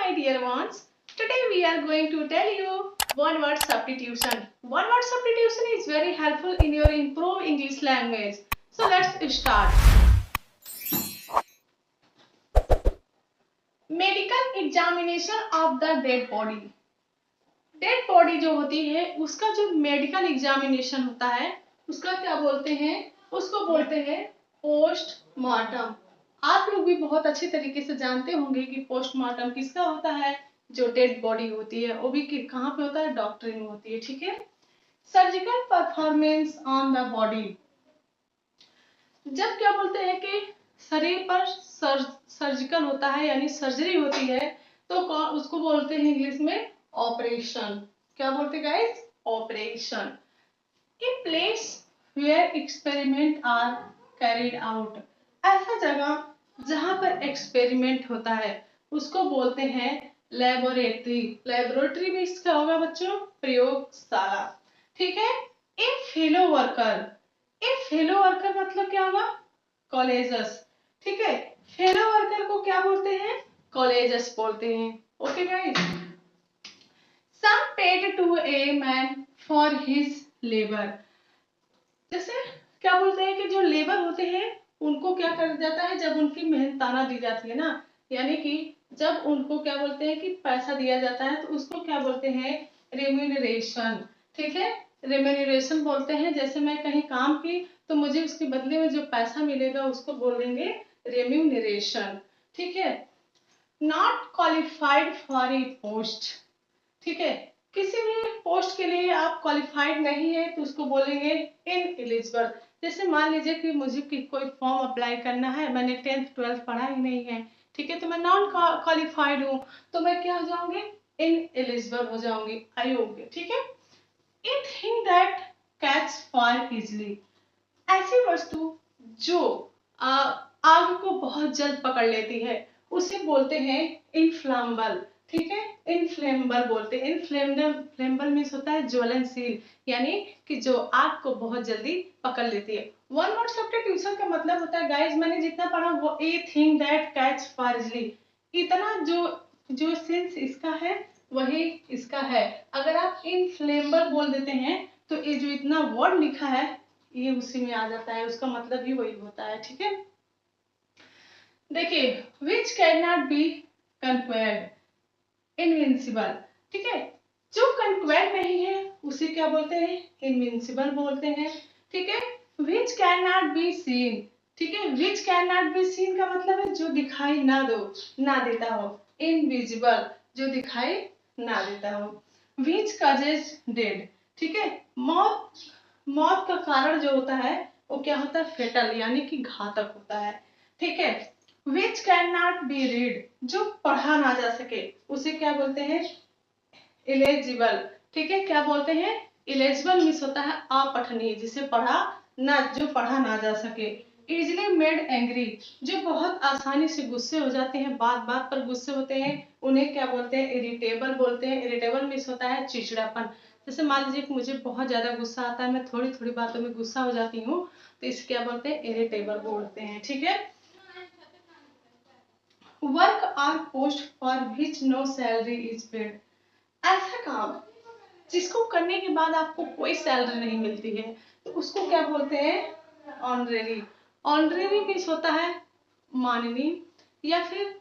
my dear ones. Today we are going to tell you one word substitution. One word substitution is very helpful in your improve English language. So let's start. Medical examination of the dead body. Dead body जो होती है उसका जो medical examination होता है उसका क्या बोलते हैं? उसको बोलते हैं पोस्टमार्टम। आप लोग भी बहुत अच्छे तरीके से जानते होंगे कि पोस्टमार्टम किसका होता है? जो डेड बॉडी होती है वो भी कहाँ पे होता है? डॉक्टरी में होती है। ठीक है। Surgical performance on the body. जब क्या बोलते हैं कि शरीर पर सर्जिकल होता है यानी सर्जरी होती है तो उसको बोलते हैं इंग्लिश में ऑपरेशन। क्या बोलते हैं guys? Operation. A place where experiment are carried out. ऐसा जगह जहां पर एक्सपेरिमेंट होता है उसको बोलते हैं लेबोरेटरी। लेबोरेटरी भी इसका होगा बच्चों प्रयोगशाला। ठीक है। ए फेलो वर्कर। ए फेलो वर्कर मतलब क्या होगा? कॉलेजस। ठीक है। फेलो वर्कर को क्या बोलते हैं? कॉलेजस बोलते हैं। Okay guys. Some paid to a man for his labor। जैसे क्या बोलते हैं कि जो लेबर होते हैं उनको क्या कर जाता है जब उनकी मेहनताना दी जाती है ना, यानी कि जब उनको क्या बोलते हैं कि पैसा दिया जाता है तो उसको क्या बोलते हैं? रेम्यूनरेशन। ठीक है। रेम्यूनरेशन बोलते हैं। जैसे मैं कहीं काम की तो मुझे उसके बदले में जो पैसा मिलेगा उसको बोलेंगे रेम्यूनरेशन। ठीक है। Not qualified for a post. ठीक है। किसी भी पोस्ट के लिए आप क्वालिफाइड नहीं है तो उसको बोलेंगे इनएलिजिबल। जैसे मान लीजिए कि मुझे कोई फॉर्म अप्लाई करना है, मैंने 10th 12th पढ़ा ही नहीं है, ठीक है, तो मैं नॉन क्वालिफाइड हूँ तो मैं क्या हो जाऊंगी? इनएलिजिबल हो जाऊंगी, अयोग्य। ठीक है। A thing that catch fire easily. ऐसी वस्तु जो आग को बहुत जल्द पकड़ लेती है उसे बोलते हैं इनफ्लेमेबल। ठीक है। इनफ्लेमेबल बोलते हैं। इनफ्लेमेबल मीन्स होता है ज्वलनशील, यानी कि जो आग को बहुत जल्दी पकड़ लेती है। वन वर्ड सब्स्टिट्यूशन का मतलब होता है गाइस, मैंने जितना पढ़ा वो a thing that catch fire easily, इतना जो सेंस इसका है वही इसका है। अगर आप इनफ्लेमेबल बोल देते हैं तो ये जो इतना वर्ड लिखा है ये उसी में आ जाता है, उसका मतलब ही वही होता है। ठीक है। देखिए, which can not be conquered, invincible. ठीक है। जो कंक्वेर्ड नहीं है उसे क्या बोलते हैं? इनविंसिबल बोलते हैं। ठीक है। विच कैन नॉट बी सीन। ठीक है। विच कैन नॉट बी सीन का मतलब है जो दिखाई ना देता हो। इनविजिबल जो दिखाई ना देता हो। Which causes dead. ठीक है। मौत का कारण जो होता है वो क्या होता है? फेटल, यानी कि घातक होता है। ठीक है। विच कैन नॉट बी रीड, जो पढ़ा ना जा सके उसे क्या बोलते हैं? इलेजिबल। ठीक है। क्या बोलते हैं? इलेजिबल मीन्स होता है अपठनीय, जिसे जो पढ़ा ना जा सके। इजिली मेड एंग्री, जो बहुत आसानी से गुस्से हो जाते हैं, बात बात पर गुस्से होते हैं, उन्हें क्या बोलते हैं? इरिटेबल बोलते हैं। इरिटेबल मीन्स होता है चिड़चिड़ापन। जैसे मान लीजिए कि मुझे बहुत ज्यादा गुस्सा आता है, मैं थोड़ी थोड़ी बातों में गुस्सा हो जाती हूँ तो इसे क्या बोलते हैं? इरिटेबल बोलते हैं। ठीक है। वर्क और post for which no salary is paid. ऐसा काम जिसको करने के बाद आपको कोई सैलरी नहीं मिलती है तो उसको क्या बोलते हैं? ऑनरेरी। ऑनरेरी मीन्स होता है माननीय या फिर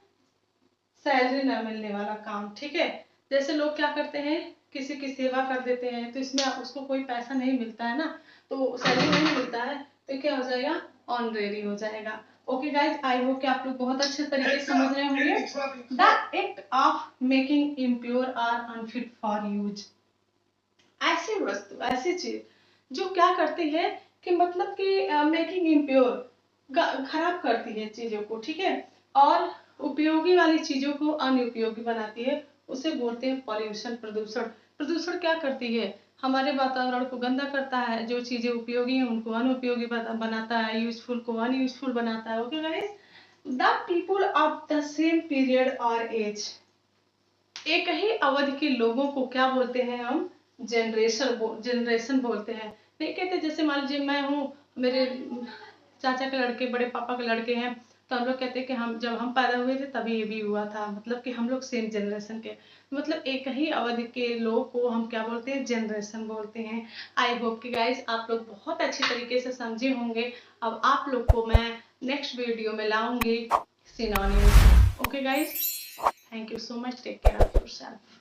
सैलरी न मिलने वाला काम। ठीक है। जैसे लोग क्या करते हैं, किसी की सेवा कर देते हैं तो इसमें उसको कोई पैसा नहीं मिलता है ना, तो सैलरी नहीं मिलता है तो क्या हो जाएगा? ऑनरेरी हो जाएगा। ओके गाइज, आई होप कि आप लोग बहुत अच्छे तरीके से समझ रहे होंगे। The act of making impure or unfit for use. ऐसी वस्तु, ऐसी चीज जो क्या करती है कि मतलब कि मेकिंग इम्प्योर, खराब करती है चीजों को। ठीक है। और उपयोगी वाली चीजों को अनुपयोगी बनाती है, उसे बोलते हैं पॉल्यूशन, प्रदूषण। प्रदूषण क्या करती है? हमारे वातावरण को गंदा करता है। जो चीजें उपयोगी हैं उनको अनुपयोगी बनाता है, यूजफुल को अनयूजफुल बनाता है। Okay guys. The people of the same period और एज। एक ही अवधि के लोगों को क्या बोलते हैं हम? जनरेशन बोलते हैं। नहीं कहते जैसे मान लीजिए मैं हूँ, मेरे चाचा के लड़के बड़े पापा के लड़के हैं तो हम लोग कहते हैं कि हम जब हम पैदा हुए थे तभी ये भी हुआ था, मतलब कि हम लोग सेम जनरेशन के, मतलब एक ही अवधि के लोग को हम क्या बोलते हैं, जनरेशन बोलते हैं। आई होप कि गाइस आप लोग बहुत अच्छी तरीके से समझे होंगे। अब आप लोग को मैं नेक्स्ट वीडियो में लाऊंगी synonyms. Okay guys, thank you so much, take care of yourself.